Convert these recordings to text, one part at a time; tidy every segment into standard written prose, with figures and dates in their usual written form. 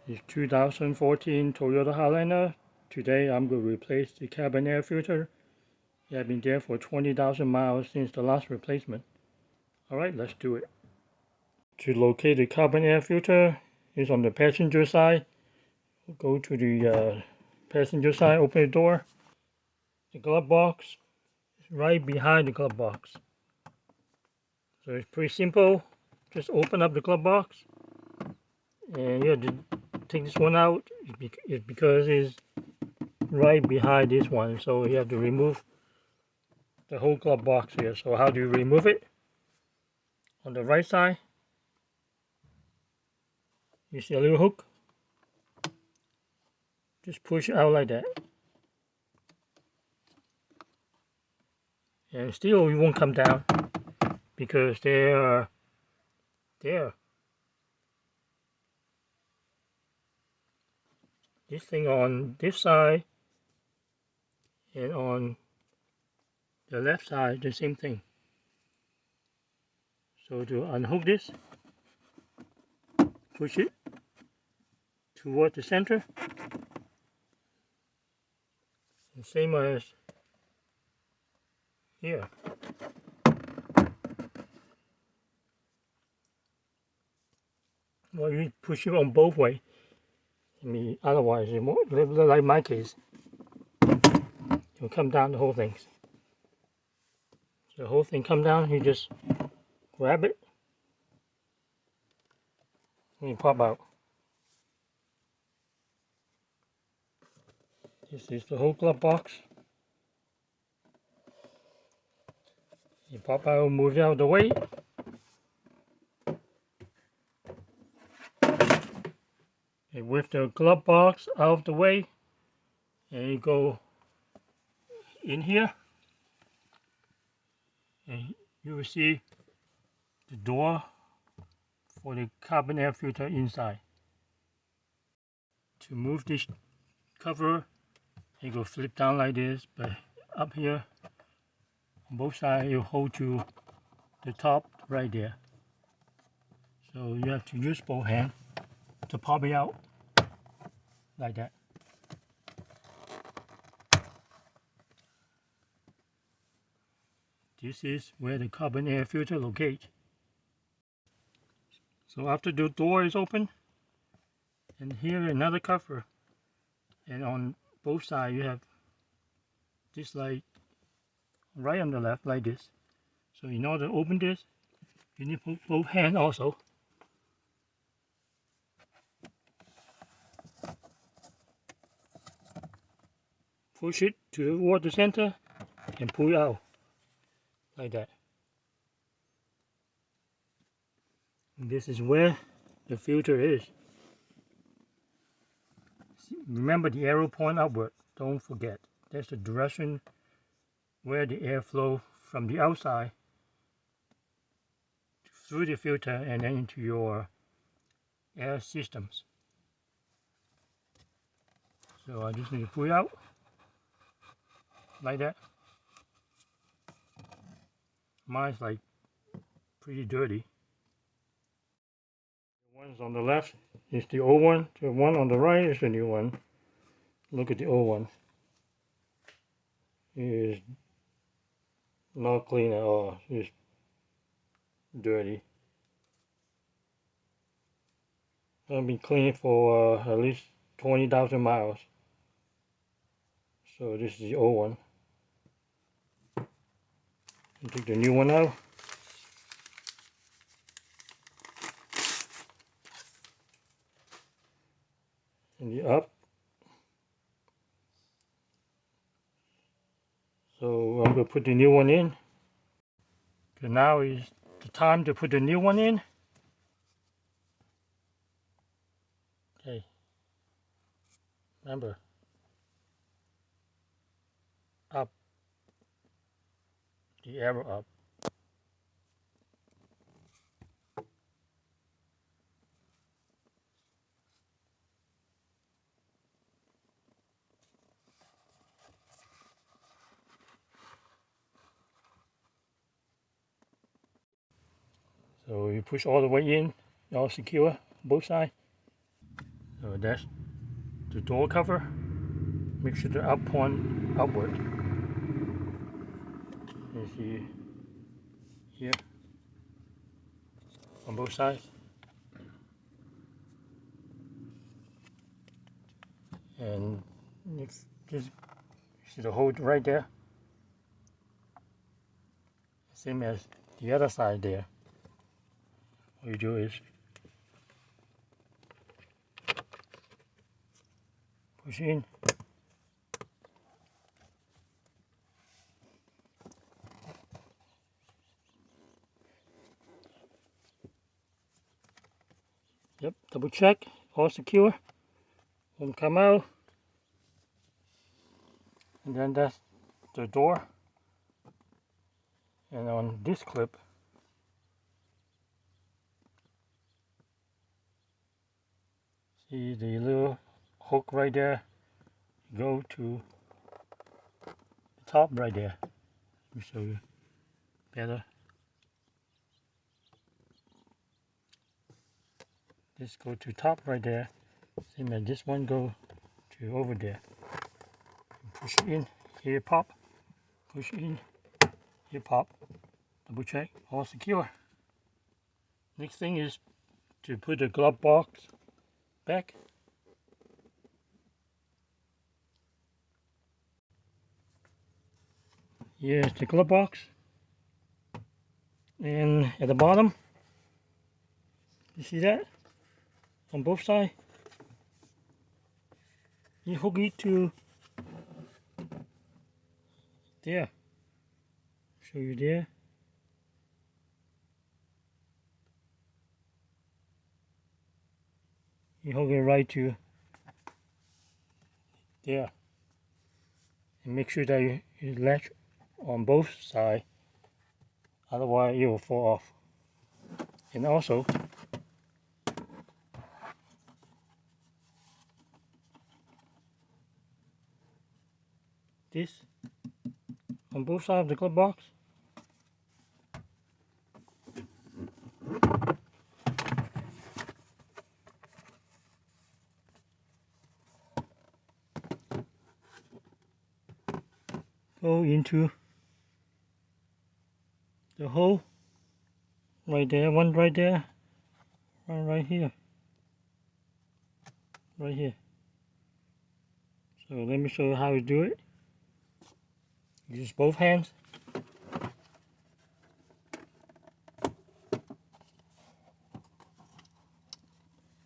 It's 2014 Toyota Highlander. Today I'm going to replace the cabin air filter. It has been there for 20,000 miles since the last replacement. Alright, let's do it. To locate the cabin air filter, it's on the passenger side. Go to the passenger side, open the door. The glove box is right behind the glove box. So it's pretty simple. Just open up the glove box. And you have to take this one out. It's because it's right behind this one, so you have to remove the whole glove box here. So how do you remove it? On the right side, you see a little hook. Just push it out like that, and still it won't come down because they're there. This thing on this side and on the left side, the same thing. So to unhook this, push it toward the center. The same as here. Well, you push it on both ways. I mean, otherwise, it won't, like my case, it'll come down the whole thing. So the whole thing come down, you just grab it and you pop out. This is the whole glove box. You pop out, move it out of the way. And with the glove box out of the way, and you go in here, and you will see the door for the cabin air filter inside. To move this cover, you go flip down like this, but up here on both sides you hold to the top right there. So you have to use both hands to pop it out like that. This is where the cabin air filter locates. So after the door is open, and here another cover, and on both sides you have this light right on the left like this. So in order to open this, you need to put both hands also. Push it toward the center and pull it out like that. And this is where the filter is. Remember the arrow point upward. Don't forget. That's the direction where the air flow from the outside through the filter and then into your air systems. So I just need to pull it out like that. Mine's like pretty dirty. The ones on the left is the old one. The one on the right is the new one. Look at the old one. It is not clean at all. It's dirty. I've been clean for at least 20,000 miles. So this is the old one. And take the new one out. And the up. So I'm going to put the new one in. So now is the time to put the new one in. Okay. Remember. Up. The arrow up. So you push all the way in, all secure, both sides. So that's the door cover. Make sure the up point upward. You see here on both sides. And just see the hole right there. Same as the other side there. What you do is push in. Yep, double check, all secure. Won't come out. And then that's the door. And on this clip, see the little hook right there, go to the top right there. Let me show you better. This go to top right there. Same as this one go to over there. Push it in, here pop. Push it in, here pop. Double check, all secure. Next thing is to put the glove box back. Here's the glove box. And at the bottom, you see that? On both sides. You hook it to there. Show you there. You hook it right to there. And make sure that you latch on both sides. Otherwise it will fall off. And also, this on both sides of the glove box. Go into the hole right there, one right there, one right here, right here. So let me show you how to do it. Use both hands.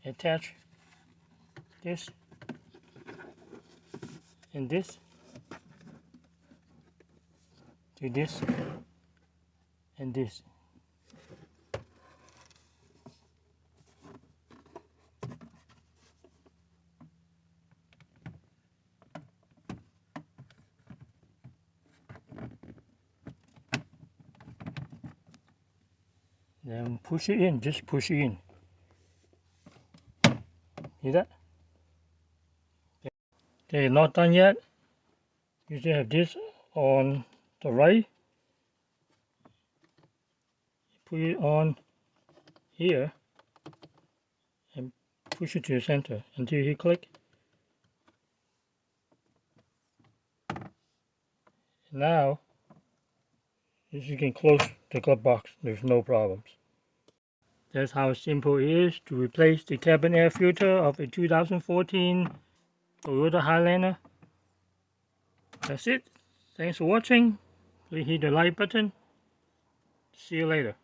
Attach this and this to this and this. Then push it in, just push it in. See that? Okay, not done yet. You still have this on the right. Put it on here and push it to the center until you click. Now, you can close the glove box. There's no problems. That's how simple it is to replace the cabin air filter of a 2014 Toyota Highlander. That's it. Thanks for watching. Please hit the like button. See you later.